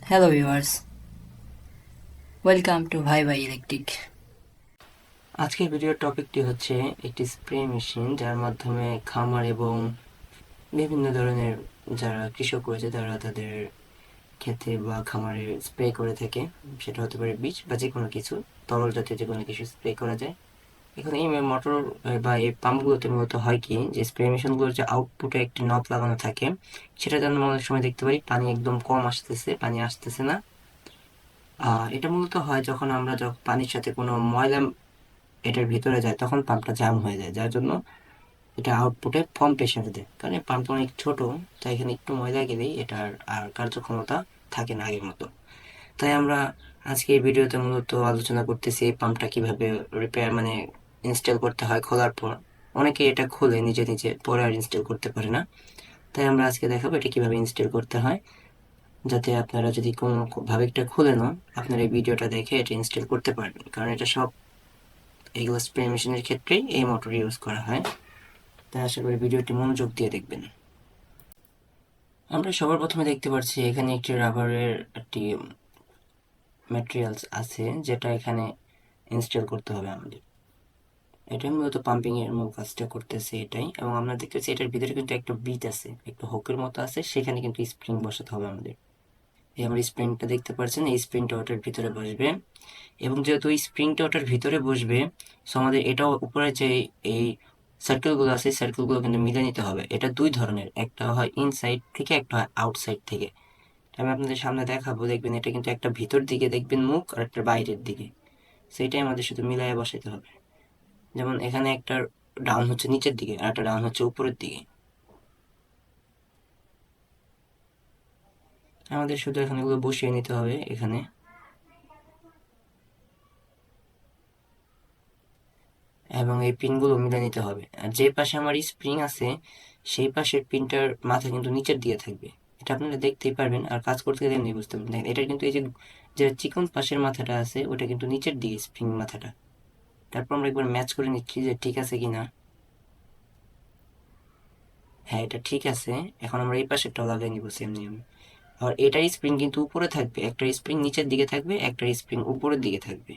Hello viewers, welcome to ভাই ভাই electric. আজকের ভিডিওর টপিকটি হচ্ছে একটি স্প্রে মেশিন, যার মাধ্যমে খামার এবং বিভিন্ন ধরনের যারা কৃষক রয়েছে তারা তাদের ক্ষেতে বা খামারে স্প্রে করে থাকে। সেটা হতে পারে বীজ বা যে কোনো কিছু, তরল জাতীয় যে কোনো কিছু স্প্রে করা যায়। এখন এই মোটর বা এই পাম্পগুলোতে মূলত হয় কি, যে স্প্রে মেশিনগুলোর যে আউটপুটে একটি নব লাগানো থাকে, সেটা যেন অনেক সময় দেখতে পারি পানি একদম কম আসতেছে, পানি আসতেছে না। আর এটা মূলত হয় যখন আমরা পানির সাথে কোনো ময়লা এটার ভিতরে যায়, তখন পাম্পটা জাম হয়ে যায়, যার জন্য এটা আউটপুটে কম প্রেশার দেয়। কারণ এই পাম্পটা অনেক ছোট, তাই এখানে একটু ময়লা গেলেই এটার আর কার্যক্ষমতা থাকে না আগের মতো। তাই আমরা আজকে এই ভিডিওতে মূলত আলোচনা করতেছি এই পাম্পটা কিভাবে রিপেয়ার মানে ইনস্টল করতে হয় খোলার পর। অনেকে এটা খোলে নিজে নিজে, পরে আর ইনস্টল করতে পারে না। তাই আমরা আজকে দেখাবো এটা কিভাবে ইনস্টল করতে হয়, যাতে আপনারা যদি কোনো ভাবে এটা খুলে না, আপনারা এই ভিডিওটা দেখে এটা ইনস্টল করতে পারবেন। কারণ এটা সব এইগুলো স্প্রে মেশিনের ক্ষেত্রেই এই মোটর ইউজ করা হয়। তাই আশা করি ভিডিওটি মনোযোগ দিয়ে দেখবেন। আমরা সবার প্রথমে দেখতে পাচ্ছি এখানে একটি রাবারের একটি ম্যাটেরিয়ালস আছে, যেটা এখানে ইনস্টল করতে হবে আমাদের। এটাই মূলত পাম্পিং এর মূল কাজটা করতেছে এটাই। এবং আমরা দেখতেছি এটার ভিতরে কিন্তু একটা বিট আছে, একটা হুকের মতো আছে, সেখানে কিন্তু স্প্রিং বসাতে হবে আমাদের। এই আমরা স্প্রিংটা দেখতে পাচ্ছেন, এই স্প্রিংটা ওটার ভিতরে বসবে। এবং যেহেতু এই স্প্রিংটা ওটার ভিতরে বসবে, সো আমাদের এটাও উপরে যে এই সার্কেলগুলো আছে, সার্কেলগুলো কিন্তু মিলে নিতে হবে। এটা দুই ধরনের, একটা হয় ইনসাইড থেকে, একটা হয় আউটসাইড থেকে। আমি আপনাদের সামনে দেখাবো, দেখবেন এটা কিন্তু একটা ভিতর দিকে দেখবেন মুখ, আর একটা বাইরের দিকে। সেইটাই আমাদের শুধু মিলাইয়া বসাতে হবে। যেমন এখানে একটা ডাউন হচ্ছে নিচের দিকে, আর একটা ডাউন হচ্ছে উপরের দিকে। আমাদের শুধু এখানে এগুলো বসিয়ে নিতে হবে এখানে। এবং এই পিনগুলো মিলে নিতে হবে। আর যে পাশে আমার স্প্রিং আছে, সেই পাশের পিনটার মাথা কিন্তু নিচের দিকে থাকবে। এটা আপনারা দেখতেই পারবেন, আর কাজ করতে গেলে এমনি বুঝতে পারবেন। দেখেন, এটা কিন্তু এই যে যে চিকন পাশের মাথাটা আছে, ওটা কিন্তু নিচের দিকে স্প্রিং মাথাটা। তারপর আমরা একবার ম্যাচ করে নিচ্ছি যে ঠিক আছে কিনা। হ্যাঁ, এটা ঠিক আছে। এখন আমরা এই পাশেরটাও লাগাই নিব সেম নিয়ম। আর এটার স্প্রিং কিন্তু উপরে থাকবে, একটা স্প্রিং নিচের দিকে থাকবে, একটা স্প্রিং উপরের দিকে থাকবে।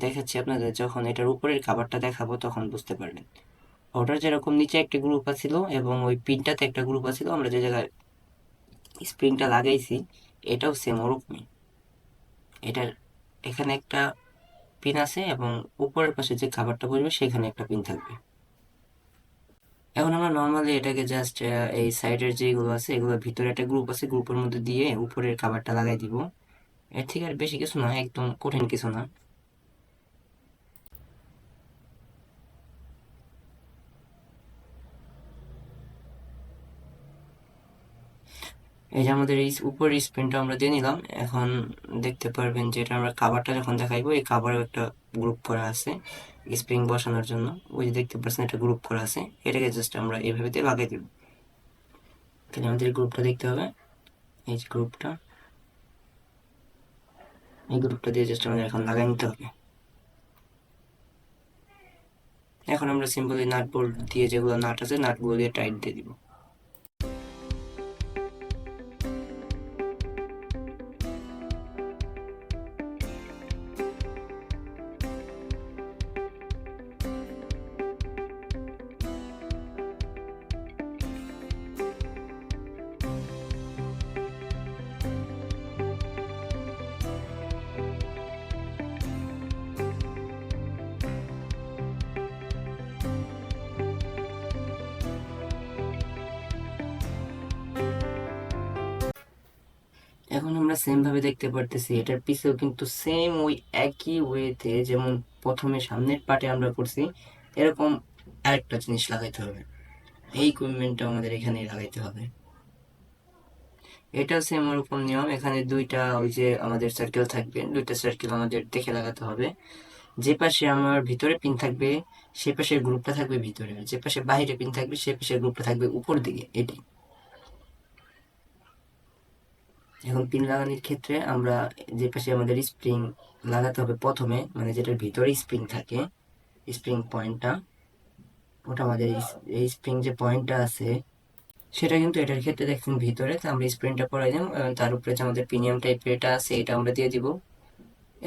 দেখাচ্ছি আপনাদের, যখন এটার উপরের খাবারটা দেখাবো তখন বুঝতে পারবেন। ওটার যেরকম নিচে একটা গ্রুপ আছিল এবং ওই পিনটাতে একটা গ্রুপ আছিল, আমরা যে জায়গায় স্প্রিংটা লাগাইছি এটাও সেম ওরকমই। এটার এখানে একটা পিন আছে এবং উপরের পাশে যে খাবারটা বসবে সেখানে একটা পিন থাকবে। এখন আমরা নর্মালি এটাকে জাস্ট এই সাইডের যেগুলো আছে এগুলোর ভিতরে একটা গ্রুপ আছে, গ্রুপের মধ্যে দিয়ে উপরের খাবারটা লাগাই দিব। এর থেকে আর বেশি কিছু না, একদম কঠিন কিছু না। এই যে আমাদের এই উপরের স্পিনটা আমরা দিয়ে নিলাম। এখন দেখতে পারবেন যে এটা আমরা কাভারটা যখন দেখাইবো, এই কাভারেও একটা গ্রুপ করা আছে স্প্রিং বসানোর জন্য। ওই যে দেখতে পাচ্ছেন একটা গ্রুপ করা আছে, এটাকে জাস্ট আমরা এইভাবে দিয়ে লাগাই দিব। তাহলে আমাদের গ্রুপটা দেখতে হবে, এই যে গ্রুপটা, এই গ্রুপটা দিয়ে জাস্ট আমাদের এখন লাগাই নিতে হবে। এখন আমরা সিম্পলি নাট বোল্ট দিয়ে, যেগুলো নাট আছে নাটগুলো দিয়ে টাইট দিয়ে দিব। এখন আমরা সেম ভাবে দেখতে পারতেছি, এটার পিছেও কিন্তু সেম ওই একই ওয়েতে, যেমন প্রথমে সামনের পার্টে আমরা করছি, এরকম আরেকটা জিনিস লাগাইতে হবে। এই ইকুইপমেন্টটা আমাদের এখানে লাগাইতে হবে। এটাও সেম ওরকম নিয়ম। এখানে দুইটা ওই যে আমাদের সার্কেল থাকবে, দুইটা সার্কেল আমাদের দেখে লাগাতে হবে। যে পাশে আমার ভিতরে পিন থাকবে সে পাশের গ্রুপটা থাকবে ভিতরে, আর যে পাশে বাইরে পিন থাকবে সে পাশের গ্রুপটা থাকবে উপর দিকে। এটি এখন পিন লাগানোর ক্ষেত্রে আমরা যে পাশে আমাদের স্প্রিং লাগাতে হবে প্রথমে, মানে যেটার ভিতরে স্প্রিং থাকে, স্প্রিং পয়েন্টটা, ওটা আমাদের এই স্প্রিং যে পয়েন্টটা আছে সেটা কিন্তু এটার ক্ষেত্রে দেখুন ভিতরে তো আমরা স্প্রিংটা পরাই দিলাম, তার উপরে যে আমাদের প্রিমিয়াম টাইপের এটা আছে এটা আমরা দিয়ে দিব,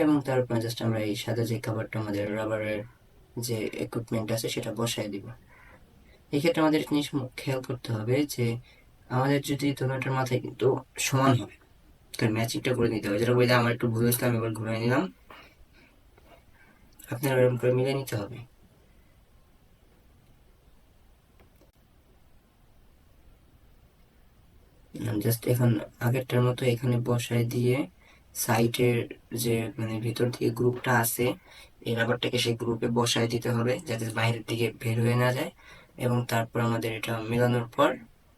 এবং তার উপরে জাস্ট আমরা এই সাদা যে কাভারটা আমাদের রাবারের যে ইকুইপমেন্ট আছে সেটা বসাই দিব। এই ক্ষেত্রে আমাদের একটা জিনিস খেয়াল করতে হবে যে আমাদের যদি দোনোটার মাথায় কিন্তু সমান হবে, তো ম্যাচিংটা করে নিতে হবে। যেটা বলতে আমার একটু ভুল হয়েছিল, আমি এবার ঘুরে নিলাম, আপনার এরকম করে মিলিয়ে নিতে হবে। জাস্ট এখন আগেরটার মতো এখানে বসায় দিয়ে সাইটের যে মানে ভিতর থেকে গ্রুপটা আছে এই রাবারটাকে সেই গ্রুপে বসায় দিতে হবে যাতে বাইরের দিকে বের হয়ে না যায়, এবং তারপর আমাদের এটা মেলানোর পর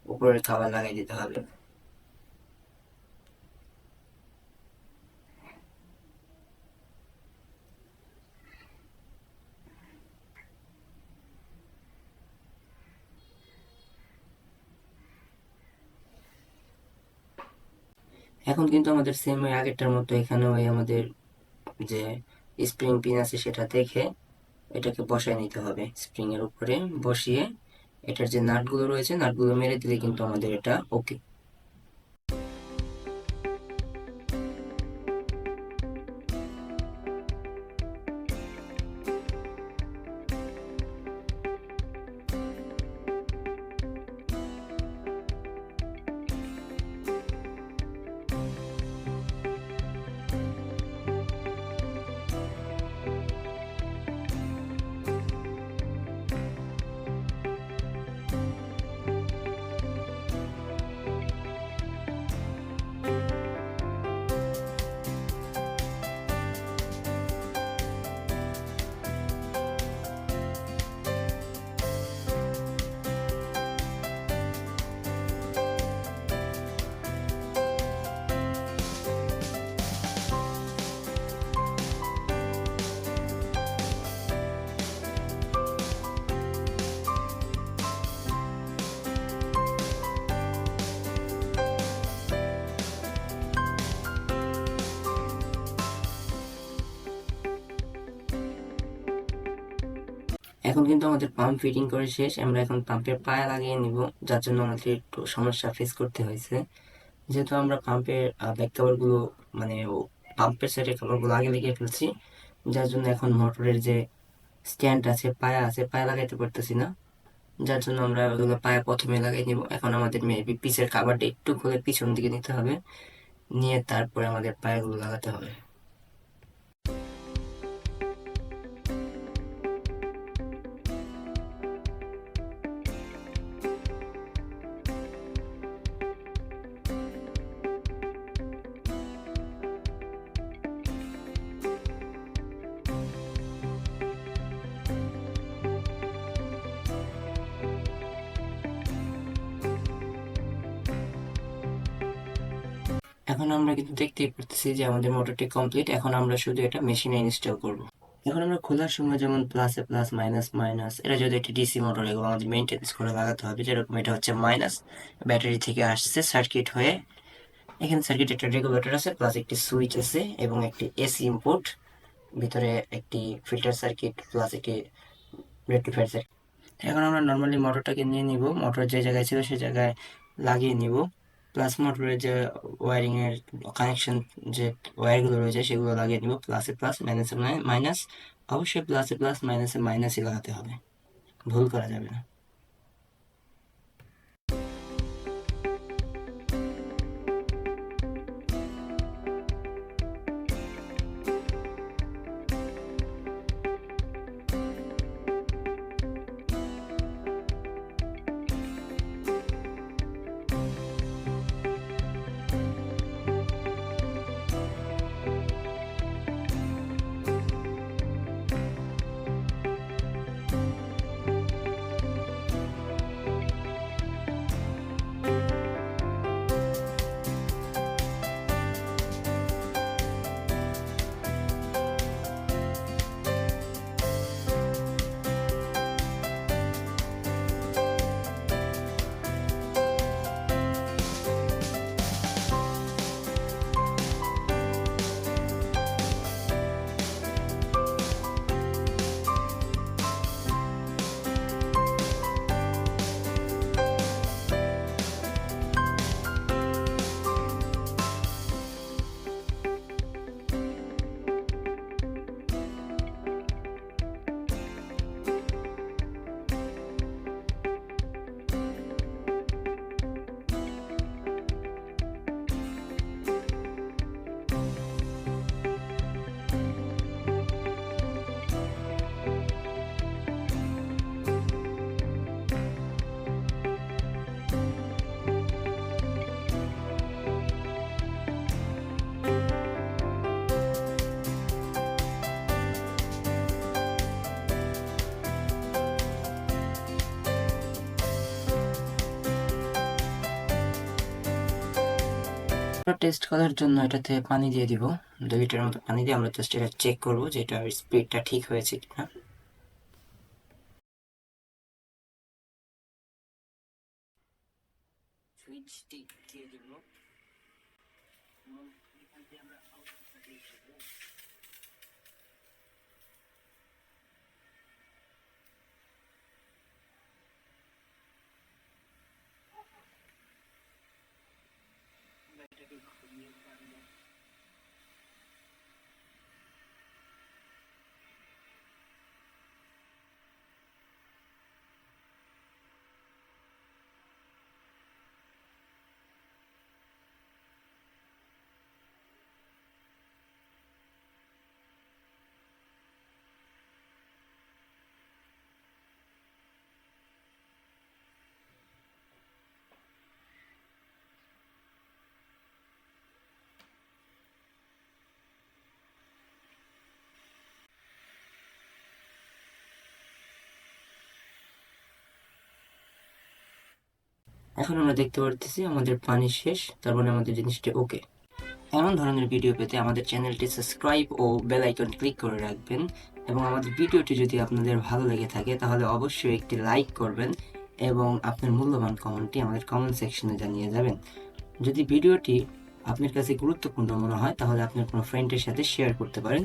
উপরের খাবার লাগাই দিতে হবে। এখন কিন্তু আমাদের সেম ওই আগেরটার মতো এখানে ওই আমাদের যে স্প্রিং পিন আছে সেটা দেখে এটাকে বসায় নিতে হবে স্প্রিং এর উপরে বসিয়ে, এটার যে নাটগুলো রয়েছে নাটগুলো মেরে দিলে কিন্তু আমাদের এটা ওকে। এখন কিন্তু আমাদের পাম্প ফিটিং করে শেষ, আমরা এখন পাম্পের পায়া লাগিয়ে নিব, যার জন্য আমাদের একটু সমস্যা ফেস করতে হয়েছে। যেহেতু আমরা পাম্পের ব্যাক কভারগুলো মানে পাম্পের সাইডের কভারগুলো আগে লাগিয়ে ফেলছি, যার জন্য এখন মোটরের যে স্ট্যান্ড আছে পায়া আছে পায়া লাগাইতে পারতেছি না, যার জন্য আমরা ওগুলো পায়া প্রথমে লাগাই নিব। এখন আমাদের মেবি পিসের কাভারটা একটু খুলে পিছন দিকে নিতে হবে, নিয়ে তারপরে আমাদের পায়াগুলো লাগাতে হবে। এখন আমরা কিন্তু দেখতেই পারতেছি যে আমাদের মোটরটি কমপ্লিট, এখন আমরা শুধু এটা মেশিনে ইনস্টল করব। এখন আমরা খোলার সময় যেমন প্লাসে প্লাস মাইনাস মাইনাস, এটা যদি একটি ডিসি মোটর এগুলো আমাদের মেনটেন্স করে লাগাতে হবে। যেরকম এটা হচ্ছে মাইনাস, ব্যাটারি থেকে আসছে সার্কিট হয়ে, এখানে সার্কিট একটা রেগুলেটর আছে প্লাস একটি সুইচ আছে এবং একটি এসি ইনপুট, ভিতরে একটি ফিল্টার সার্কিট প্লাস একটি রেক্টিফায়ার সার্কিট। এখন আমরা নর্মালি মোটরটাকে নিয়ে নিব, মোটর যে জায়গায় ছিল সেই জায়গায় লাগিয়ে নিব, প্লাস মোটরের যে ওয়ারিং এর কানেকশন যে ওয়্যারগুলো রয়েছে সেগুলো লাগিয়ে নিব, প্লাসে প্লাস মাইনাসে মাইনাস, অবশ্যই প্লাসে প্লাস মাইনাসে মাইনাসই লাগাতে হবে, ভুল করা যাবে না। টেস্ট করার জন্য এটাতে পানি দিয়ে দিব, 2 লিটার মতো পানি দিয়ে আমরা জাস্ট এটা চেক করবো যে এটার স্পিডটা ঠিক হয়েছে কিনা। সুইচটি দিয়ে দিব এবং এখান থেকে আমরা আউটপুটটা দিয়ে দেব। এটাকে ঘুরিয়ে পারবো। এখন আমরা দেখতে পারতেছি আমাদের পানি শেষ, তার মানে আমাদের জিনিসটি ওকে। এমন ধরনের ভিডিও পেতে আমাদের চ্যানেলটি সাবস্ক্রাইব ও বেল আইকন ক্লিক করে রাখবেন এবং আমাদের ভিডিওটি যদি আপনাদের ভালো লেগে থাকে তাহলে অবশ্যই একটি লাইক করবেন এবং আপনার মূল্যবান কমেন্টটি আমাদের কমেন্ট সেকশনে জানিয়ে যাবেন। যদি ভিডিওটি আপনার কাছে গুরুত্বপূর্ণ মনে হয় তাহলে আপনার কোনো ফ্রেন্ডের সাথে শেয়ার করতে পারেন।